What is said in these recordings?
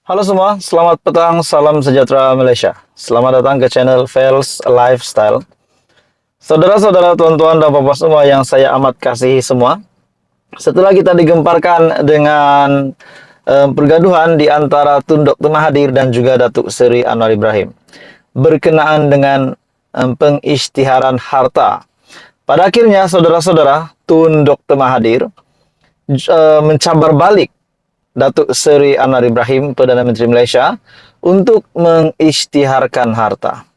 Halo semua, selamat petang, salam sejahtera Malaysia. Selamat datang ke channel Fels Lifestyle. Saudara-saudara, tuan-tuan dan bapak semua yang saya amat kasihi semua. Setelah kita digemparkan dengan pergaduhan di antara Tun Dr. Mahathir dan juga Datuk Seri Anwar Ibrahim berkenaan dengan pengisytiharan harta. Pada akhirnya, saudara-saudara, Tun Dr. Mahathir mencabar balik Datuk Seri Anwar Ibrahim, Perdana Menteri Malaysia, untuk mengisytiharkan harta.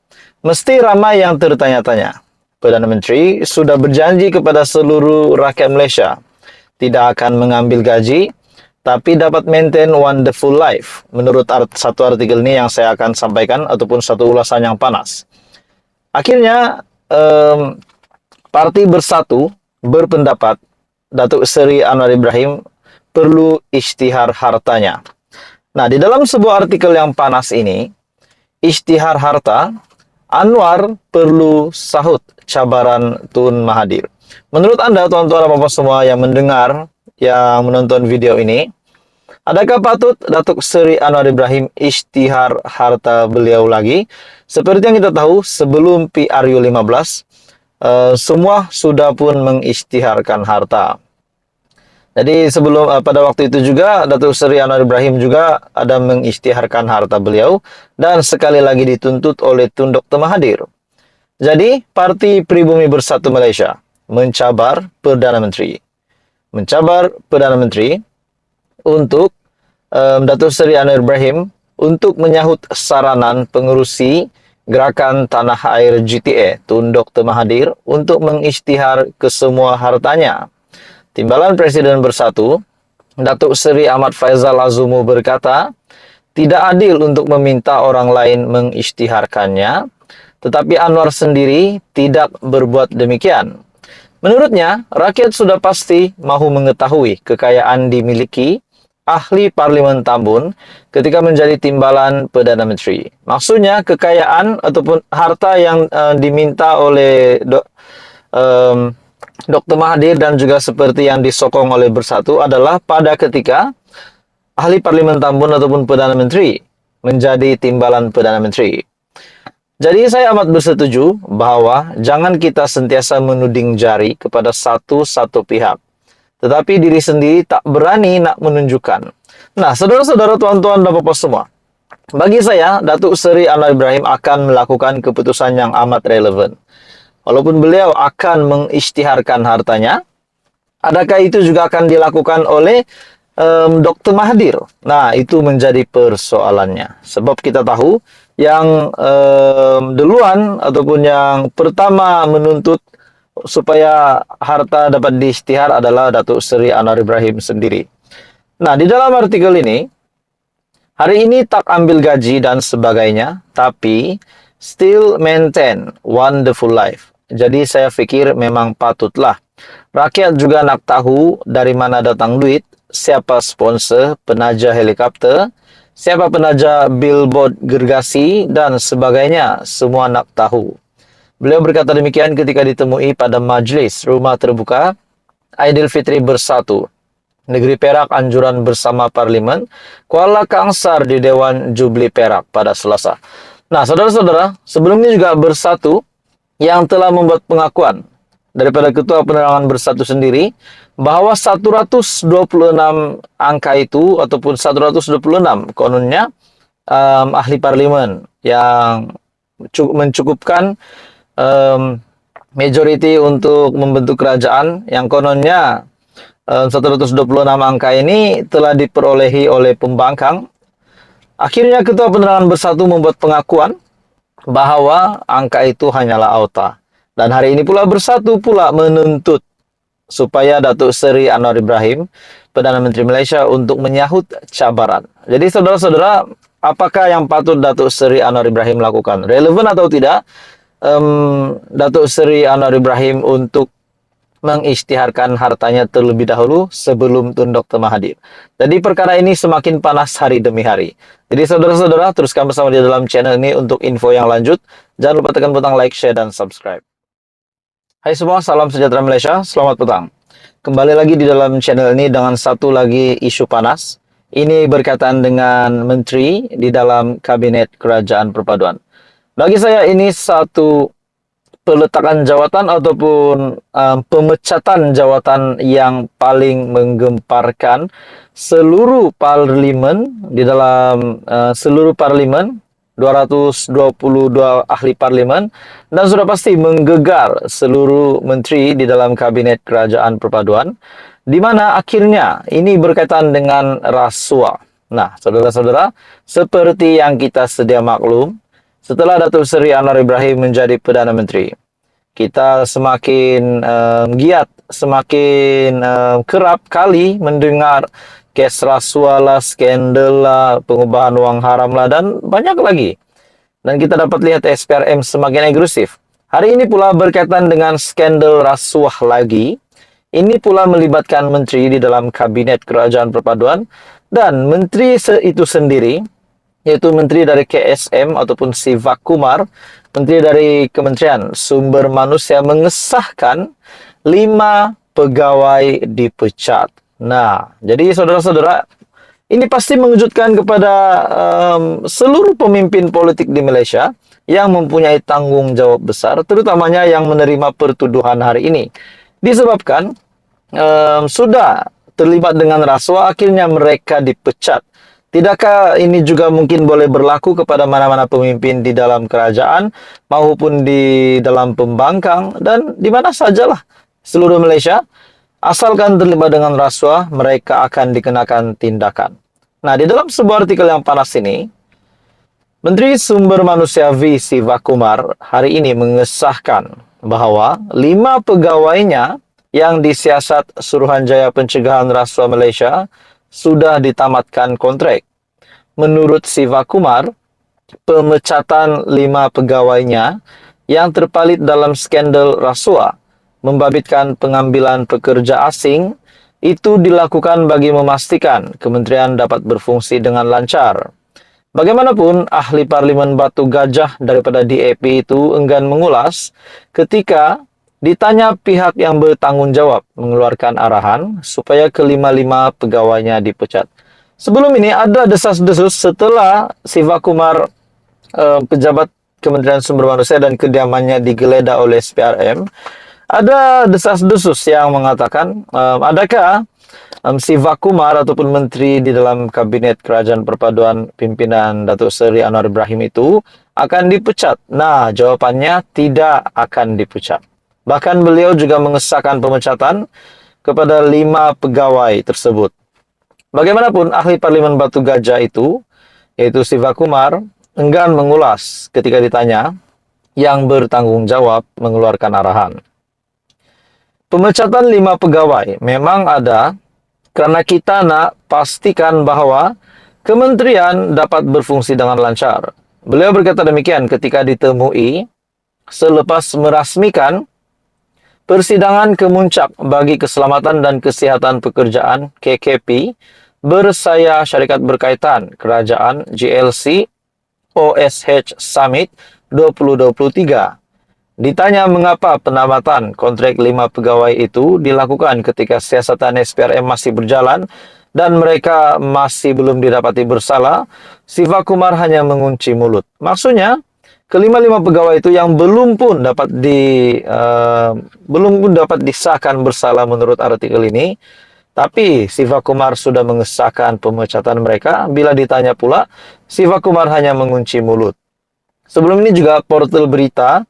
Mesti ramai yang tertanya-tanya. Perdana Menteri sudah berjanji kepada seluruh rakyat Malaysia tidak akan mengambil gaji, tapi dapat maintain wonderful life. Menurut satu artikel ini yang saya akan sampaikan, ataupun satu ulasan yang panas. Akhirnya, Parti Bersatu berpendapat Datuk Seri Anwar Ibrahim perlu isytihar hartanya. Nah, di dalam sebuah artikel yang panas ini, isytihar harta, Anwar perlu sahut cabaran Tun Mahathir. Menurut Anda, tuan-tuan dan bapak semua yang mendengar, yang menonton video ini, adakah patut Datuk Seri Anwar Ibrahim isytihar harta beliau lagi? Seperti yang kita tahu, sebelum PRU15, semua sudah pun mengisytiharkan harta. Jadi sebelum pada waktu itu juga Datuk Seri Anwar Ibrahim juga ada mengisytiharkan harta beliau dan sekali lagi dituntut oleh Tun Dr. Mahathir. Jadi Parti Pribumi Bersatu Malaysia mencabar Perdana Menteri untuk Datuk Seri Anwar Ibrahim untuk menyahut saranan pengerusi Gerakan Tanah Air GTA Tun Dr. Mahathir untuk mengisytihar kesemua hartanya. Timbalan Presiden Bersatu, Datuk Seri Ahmad Faizal Azumu berkata, tidak adil untuk meminta orang lain mengisytiharkannya, tetapi Anwar sendiri tidak berbuat demikian. Menurutnya, rakyat sudah pasti mahu mengetahui kekayaan dimiliki ahli Parlimen Tambun ketika menjadi timbalan Perdana Menteri. Maksudnya, kekayaan ataupun harta yang diminta oleh Dr. Mahathir dan juga seperti yang disokong oleh Bersatu adalah pada ketika ahli Parlimen Tambun ataupun Perdana Menteri menjadi timbalan Perdana Menteri. Jadi saya amat bersetuju bahwa jangan kita sentiasa menuding jari kepada satu pihak, tetapi diri sendiri tak berani nak menunjukkan. Nah, saudara-saudara, tuan-tuan dan bapak semua, bagi saya, Datuk Seri Anwar Ibrahim akan melakukan keputusan yang amat relevan. Walaupun beliau akan mengisytiharkan hartanya, adakah itu juga akan dilakukan oleh Dr. Mahathir? Nah, itu menjadi persoalannya. Sebab kita tahu yang duluan ataupun yang pertama menuntut supaya harta dapat diisytihar adalah Datuk Seri Anwar Ibrahim sendiri. Nah, di dalam artikel ini, hari ini tak ambil gaji dan sebagainya, tapi still maintain wonderful life. Jadi saya fikir memang patutlah. Rakyat juga nak tahu dari mana datang duit, siapa sponsor penaja helikopter, siapa penaja billboard gergasi, dan sebagainya. Semua nak tahu. Beliau berkata demikian ketika ditemui pada majlis rumah terbuka Aidilfitri Bersatu, Negeri Perak Anjuran Bersama Parlimen, Kuala Kangsar di Dewan Jubli Perak pada Selasa. Nah, saudara-saudara, sebelumnya juga Bersatu yang telah membuat pengakuan daripada Ketua Penerangan Bersatu sendiri bahwa 126 angka itu ataupun 126 kononnya ahli parlimen yang mencukupkan majority untuk membentuk kerajaan yang kononnya 126 angka ini telah diperolehi oleh pembangkang. Akhirnya Ketua Penerangan Bersatu membuat pengakuan bahwa angka itu hanyalah auta. Dan hari ini pula Bersatu pula menuntut supaya Datuk Seri Anwar Ibrahim, Perdana Menteri Malaysia, untuk menyahut cabaran. Jadi saudara-saudara, apakah yang patut Datuk Seri Anwar Ibrahim lakukan? Relevan atau tidak Datuk Seri Anwar Ibrahim untuk mengisytiharkan hartanya terlebih dahulu sebelum Tun Dr. Mahathir. Jadi perkara ini semakin panas hari demi hari. Jadi saudara-saudara, teruskan bersama di dalam channel ini untuk info yang lanjut. Jangan lupa tekan butang like, share, dan subscribe. Hai semua, salam sejahtera Malaysia, selamat petang. Kembali lagi di dalam channel ini dengan satu lagi isu panas, Ini berkaitan dengan menteri di dalam Kabinet Kerajaan Perpaduan. Bagi saya ini satu peletakan jawatan ataupun pemecatan jawatan yang paling menggemparkan seluruh parlimen di dalam seluruh parlimen 222 ahli parlimen dan sudah pasti menggegar seluruh menteri di dalam Kabinet Kerajaan Perpaduan, di mana akhirnya ini berkaitan dengan rasuah. Nah, saudara-saudara, seperti yang kita sedia maklum, setelah Datuk Seri Anwar Ibrahim menjadi Perdana Menteri, kita semakin giat, semakin kerap kali mendengar kes rasuah lah, skandal lah, pengubahan uang haram lah, dan banyak lagi. Dan kita dapat lihat SPRM semakin agresif. Hari ini pula berkaitan dengan skandal rasuah lagi. Ini pula melibatkan menteri di dalam Kabinet Kerajaan Perpaduan, dan menteri itu sendiri, yaitu menteri dari KSM ataupun Siva Kumar, menteri dari Kementerian Sumber Manusia, mengesahkan 5 pegawai dipecat. Nah, jadi saudara-saudara, ini pasti mengejutkan kepada seluruh pemimpin politik di Malaysia yang mempunyai tanggung jawab besar, terutamanya yang menerima pertuduhan hari ini. Disebabkan sudah terlibat dengan rasuah, akhirnya mereka dipecat. Tidakkah ini juga mungkin boleh berlaku kepada mana-mana pemimpin di dalam kerajaan maupun di dalam pembangkang dan di mana sajalah seluruh Malaysia? Asalkan terlibat dengan rasuah, mereka akan dikenakan tindakan. Nah, di dalam sebuah artikel yang panas ini, Menteri Sumber Manusia V. Siva Kumar hari ini mengesahkan bahwa 5 pegawainya yang disiasat Suruhanjaya Pencegahan Rasuah Malaysia sudah ditamatkan kontrak. Menurut Siva Kumar, pemecatan 5 pegawainya yang terpalit dalam skandal rasuah membabitkan pengambilan pekerja asing itu dilakukan bagi memastikan kementerian dapat berfungsi dengan lancar. Bagaimanapun, ahli Parlimen Batu Gajah daripada DAP itu enggan mengulas ketika ditanya pihak yang bertanggung jawab mengeluarkan arahan supaya kelima-lima pegawainya dipecat. Sebelum ini ada desas-desus setelah Siva Kumar, pejabat Kementerian Sumber Manusia dan kediamannya digeledah oleh SPRM, ada desas-desus yang mengatakan, adakah Siva Kumar ataupun menteri di dalam Kabinet Kerajaan Perpaduan pimpinan Datuk Seri Anwar Ibrahim itu akan dipecat? Nah, jawapannya tidak akan dipecat. Bahkan beliau juga mengesahkan pemecatan kepada 5 pegawai tersebut. Bagaimanapun, ahli Parlimen Batu Gajah itu, yaitu Siva Kumar, enggan mengulas ketika ditanya yang bertanggung jawab mengeluarkan arahan. Pemecatan 5 pegawai memang ada karena kita nak pastikan bahwa kementerian dapat berfungsi dengan lancar. Beliau berkata demikian ketika ditemui selepas merasmikan persidangan kemuncak bagi keselamatan dan kesihatan pekerjaan KKP bersaya syarikat berkaitan kerajaan GLC OSH Summit 2023. Ditanya mengapa penamatan kontrak 5 pegawai itu dilakukan ketika siasatan SPRM masih berjalan dan mereka masih belum didapati bersalah, Siva Kumar hanya mengunci mulut. Maksudnya, kelima-lima pegawai itu yang belum pun dapat disahkan bersalah menurut artikel ini, tapi Siva Kumar sudah mengesahkan pemecatan mereka. Bila ditanya pula, Siva Kumar hanya mengunci mulut. Sebelum ini juga portal berita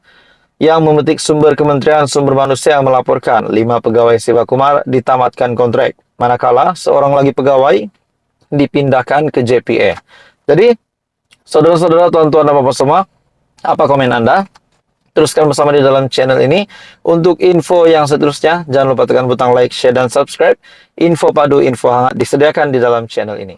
yang memetik sumber Kementerian Sumber Manusia yang melaporkan 5 pegawai Siva Kumar ditamatkan kontrak, manakala seorang lagi pegawai dipindahkan ke JPA. Jadi, saudara-saudara, tuan-tuan dan bapak semua, apa komen Anda? Teruskan bersama di dalam channel ini. Untuk info yang seterusnya, jangan lupa tekan butang like, share, dan subscribe. Info padu, info hangat disediakan di dalam channel ini.